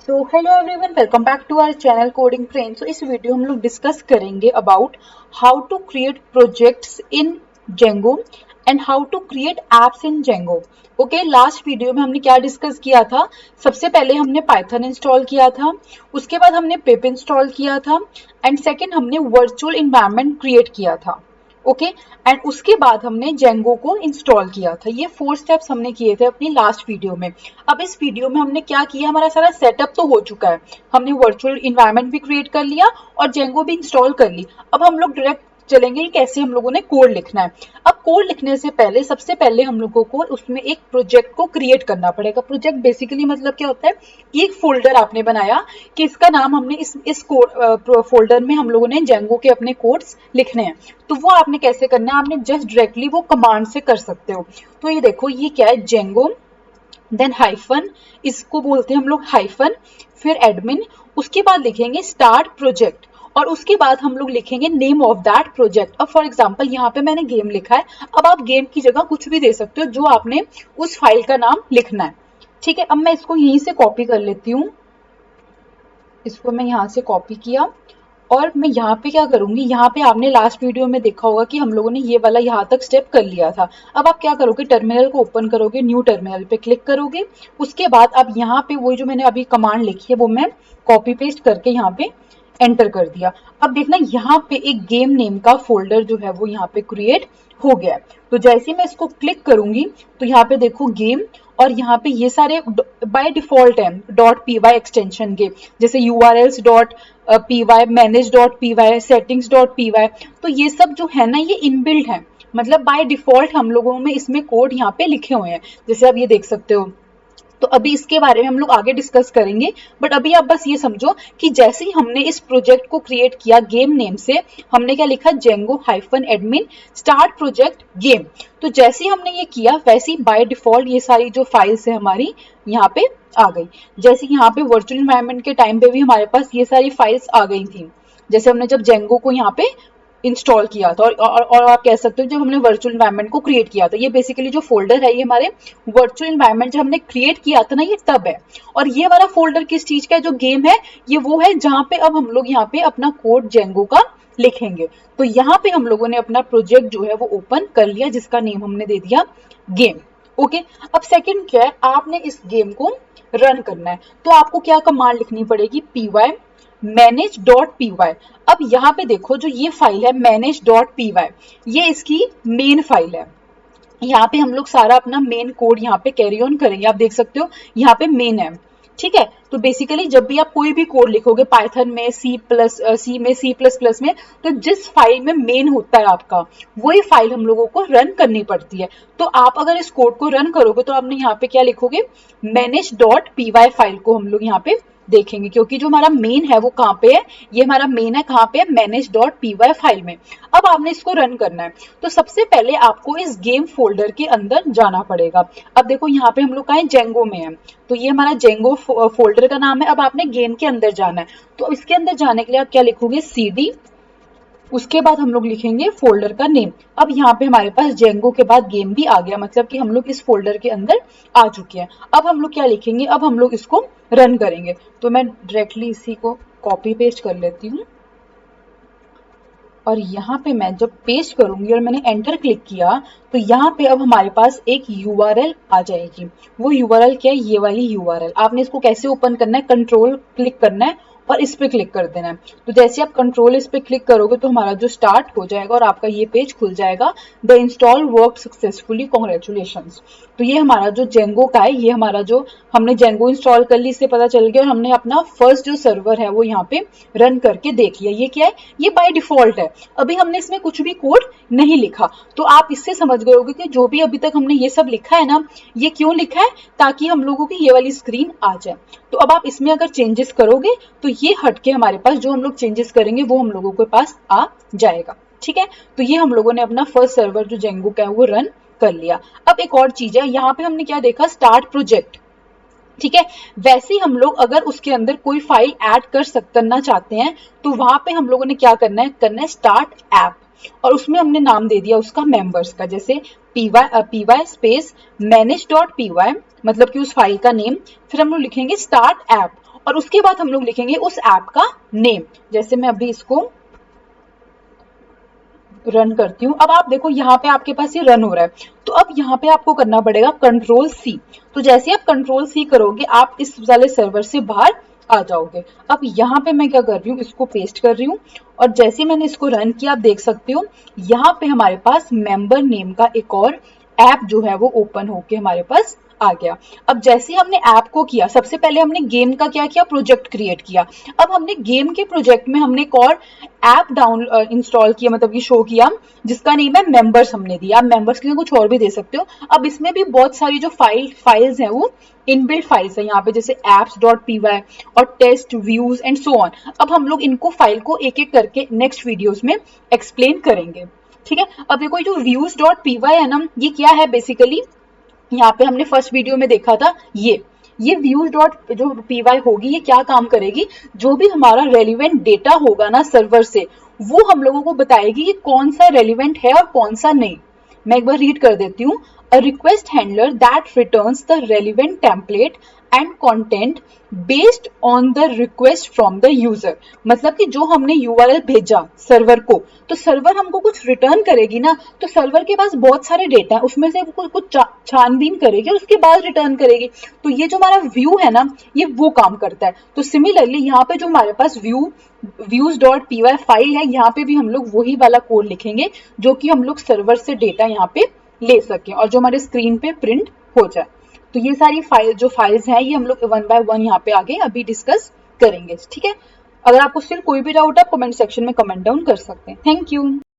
So hello everyone, welcome back to our channel coding train. So इस video हम लोग discuss करेंगे about how to create projects in Django and how to create apps in Django. Okay, last video में हमने क्या discuss किया था? सबसे पहले हमने पाइथन इंस्टॉल किया था, उसके बाद हमने पिप इंस्टॉल किया था एंड सेकेंड हमने वर्चुअल इन्वायरमेंट क्रिएट किया था। ओके एंड उसके बाद हमने जेंगो को इंस्टॉल किया था। ये 4 स्टेप्स हमने किए थे अपनी लास्ट वीडियो में। अब इस वीडियो में हमने क्या किया, हमारा सारा सेटअप तो हो चुका है, हमने वर्चुअल इन्वायरमेंट भी क्रिएट कर लिया और जेंगो भी इंस्टॉल कर ली। अब हम लोग डायरेक्ट चलेंगे कि कैसे हम लोगों ने कोड लिखना है। अब कोड लिखने से पहले सबसे पहले हम लोगों को उसमें एक प्रोजेक्ट को क्रिएट करना पड़ेगा। प्रोजेक्ट बेसिकली मतलब क्या होता है कि एक फोल्डर आपने बनाया कि इसका नाम हमने इस फोल्डर में हम लोगों ने जेंगो के अपने कोड्स लिखने हैं। तो वो आपने कैसे करना है, आपने जस्ट डायरेक्टली वो कमांड से कर सकते हो। तो ये देखो, ये क्या है, जेंगो देन हाइफन, इसको बोलते हैं हम लोग हाइफन, फिर एडमिन, उसके बाद लिखेंगे स्टार्ट प्रोजेक्ट और उसके बाद हम लोग लिखेंगे नेम ऑफ दैट प्रोजेक्ट। अब फॉर एग्जांपल यहाँ पे मैंने गेम लिखा है, अब आप गेम की जगह कुछ भी दे सकते हो जो आपने उस फाइल का नाम लिखना है। ठीक है, अब मैं इसको यहीं से कॉपी कर लेती हूँ। इसको मैं यहाँ से कॉपी किया और मैं यहाँ पे क्या करूंगी, यहाँ पे आपने लास्ट वीडियो में देखा होगा कि हम लोगों ने ये वाला यहाँ तक स्टेप कर लिया था। अब आप क्या करोगे, टर्मिनल को ओपन करोगे, न्यू टर्मिनल पे क्लिक करोगे, उसके बाद अब यहाँ पे वही जो मैंने अभी कमांड लिखी है वो मैं कॉपी पेस्ट करके यहाँ पे एंटर कर दिया। अब देखना यहाँ पे एक गेम नेम का फोल्डर जो है वो यहाँ पे क्रिएट हो गया है। तो जैसे मैं इसको क्लिक करूंगी तो यहाँ पे देखो गेम, और यहाँ पे ये सारे बाय डिफॉल्ट है .py एक्सटेंशन के, जैसे urls .py, manage .py, settings .py। तो ये सब जो है ना, ये इनबिल्ट है, मतलब बाय डिफॉल्ट हम लोगों में इसमें कोड यहाँ पे लिखे हुए हैं, जैसे आप ये देख सकते हो। तो अभी इसके बारे में हम लोग आगे डिस्कस करेंगे, बट अभी आप बस ये समझो कि जैसे ही हमने इस प्रोजेक्ट को क्रिएट किया गेम नेम से, हमने क्या लिखा, Django hyphen admin start project game. तो जैसे ही हमने ये किया वैसे ही बाय डिफॉल्ट ये सारी जो फाइल्स है हमारी यहाँ पे आ गई। जैसे यहाँ पे वर्चुअल एनवायरनमेंट के टाइम पे भी हमारे पास ये सारी फाइल्स आ गई थी, जैसे हमने जब जेंगो को यहाँ पे इंस्टॉल किया था, और आप कह सकते हो जब हमने वर्चुअल एनवायरनमेंट को क्रिएट किया था। ये बेसिकली जो फोल्डर है ये हमारे वर्चुअल एनवायरनमेंट जब हमने क्रिएट किया था ना, ये तब है। और ये वाला फोल्डर किस चीज का है, जो गेम है, ये वो है जहां पे अब हम लोग यहाँ पे अपना कोड जेंगो का लिखेंगे। तो यहाँ पे हम लोगों ने अपना प्रोजेक्ट जो है वो ओपन कर लिया, जिसका नेम हमने दे दिया गेम। ओके, अब सेकंड क्या है, आपने इस गेम को रन करना है तो आपको क्या कमांड लिखनी पड़ेगी, py manage.py। अब यहाँ पे देखो, जो ये फाइल है manage.py, ये इसकी मेन फाइल है। यहाँ पे हम लोग सारा अपना मेन कोड यहाँ पे कैरी ऑन करेंगे। आप देख सकते हो यहाँ पे मेन है, ठीक है। तो बेसिकली जब भी आप कोई भी कोड लिखोगे पाइथन में, सी प्लस प्लस में, तो जिस फाइल में मेन होता है आपका, वही फाइल हम लोगों को रन करनी पड़ती है। तो आप अगर इस कोड को रन करोगे तो आपने यहाँ पे क्या लिखोगे, manage.py फाइल को हम लोग यहाँ पे देखेंगे, क्योंकि जो हमारा मेन है वो कहाँ पे है, ये हमारा मेन है कहाँ पे है, manage.py फाइल में। अब आपने इसको रन करना है तो सबसे पहले आपको इस गेम फोल्डर के अंदर जाना पड़ेगा। अब देखो यहाँ पे हम लोग कहाँ है, जेंगो में है, तो ये हमारा जेंगो फोल्डर का नाम है। अब आपने गेम के अंदर जाना है, तो इसके अंदर जाने के लिए आप क्या लिखोगे, cd, उसके बाद हम लोग लिखेंगे फोल्डर का नेम। अब यहाँ पे हमारे पास जेंगो के बाद गेम भी आ गया, मतलब कि हम लोग इस फोल्डर के अंदर आ चुके हैं। अब हम लोग क्या लिखेंगे, अब हम लोग इसको रन करेंगे। तो मैं डायरेक्टली इसी को कॉपी पेस्ट कर लेती हूँ और यहाँ पे मैं जब पेस्ट करूंगी और मैंने एंटर क्लिक किया तो यहाँ पे अब हमारे पास एक यूआरएल आ जाएगी। वो यूआरएल क्या है, ये वाली यूआरएल। आपने इसको कैसे ओपन करना है, कंट्रोल क्लिक करना है और इस पे क्लिक कर देना है। तो जैसे आप कंट्रोल इस पे क्लिक करोगे तो हमारा जो स्टार्ट हो जाएगा और आपका ये पेज खुल जाएगा, the install work successfully, congratulations. तो ये हमारा जो जेंगो का है, ये हमारा जो हमने जेंगो इंस्टॉल कर ली, इससे पता चल गया, और हमने अपना फर्स्ट जो सर्वर है वो यहाँ पे रन करके देख लिया। ये क्या है, ये बाय डिफॉल्ट है, अभी हमने इसमें कुछ भी कोड नहीं लिखा। तो आप इससे समझ गए होगे कि जो भी अभी तक हमने ये सब लिखा है ना, ये क्यों लिखा है, ताकि हम लोगों की ये वाली स्क्रीन आ जाए। तो अब आप इसमें अगर चेंजेस करोगे तो ये हटके हमारे पास जो हम लोग चेंजेस करेंगे वो हम लोगों के पास आ जाएगा, ठीक है। तो ये हम लोगों ने अपना फर्स्ट सर्वर जो जेंगो का है वो रन कर लिया। अब एक और चीज है, यहाँ पे हमने क्या देखा, स्टार्ट प्रोजेक्ट, ठीक है। वैसे ही हम लोग अगर उसके अंदर कोई फाइल ऐड करना चाहते हैं तो वहां पे हम लोगों ने क्या करना है स्टार्ट ऐप, और उसमें हमने नाम दे दिया उसका मेंबर्स का, जैसे py स्पेस manage.py, मतलब कि उस फाइल का नेम, फिर हम लोग लिखेंगे स्टार्ट ऐप, और उसके बाद हम लोग लिखेंगे उस ऐप का नेम। जैसे मैं अभी इसको रन करती हूँ। अब आप देखो यहाँ पे आपके पास ये रन हो रहा है, तो अब यहाँ पे आपको करना पड़ेगा कंट्रोल सी। तो जैसे आप कंट्रोल सी करोगे आप इस वाले सर्वर से बाहर आ जाओगे। अब यहाँ पे मैं क्या कर रही हूँ, इसको पेस्ट कर रही हूँ और जैसे मैंने इसको रन किया आप देख सकते हो यहाँ पे हमारे पास मेंबर नेम का एक और ऐप जो है वो ओपन होके हमारे पास आ गया। अब जैसे हमने ऐप को किया, सबसे पहले हमने गेम का क्या किया, प्रोजेक्ट क्रिएट किया। अब हमने गेम के प्रोजेक्ट में हमने एक और ऐप इंस्टॉल किया, मतलब कि शो किया, जिसका नेम है मेंबर्स हमने दिया। आप मेंबर्स के लिए कुछ और भी दे सकते हो। अब इसमें भी बहुत सारी जो फाइल्स हैं वो इनबिल्ट फाइल्स है यहाँ पे, जैसे apps.py और test views and so on. अब हम लोग इनको फाइल को एक एक करके नेक्स्ट वीडियोस में एक्सप्लेन करेंगे, ठीक है। अब देखो ये जो views.py है ना, ये क्या है बेसिकली, यहाँ पे हमने फर्स्ट वीडियो में देखा था। ये व्यूज डॉट जो पीवाई होगी ये क्या काम करेगी, जो भी हमारा रेलिवेंट डेटा होगा ना सर्वर से, वो हम लोगों को बताएगी कि कौन सा रेलिवेंट है और कौन सा नहीं। मैं एक बार रीड कर देती हूँ। A request handler that returns the relevant template and content based on the request from the user. मतलब कि जो हमने यूआरएल भेजा सर्वर को, तो सर्वर हमको कुछ रिटर्न करेगी ना, तो सर्वर के पास बहुत सारे डेटा है, उसमें से कुछ छानबीन करेगी और उसके बाद रिटर्न करेगी। तो ये जो हमारा व्यू है ना, ये वो काम करता है। तो सिमिलरली यहाँ पे जो हमारे पास views.py फाइल है, यहाँ पे भी हम लोग वही वाला कोड लिखेंगे जो कि हम लोग सर्वर से डेटा यहाँ पे ले सकें और जो हमारे स्क्रीन पे प्रिंट हो जाए। तो ये सारी फाइल्स हैं, ये हम लोग वन बाय वन यहाँ पे आगे अभी डिस्कस करेंगे, ठीक है। अगर आपको स्टिल कोई भी डाउट है आप कमेंट सेक्शन में कमेंट डाउन कर सकते हैं। Thank you.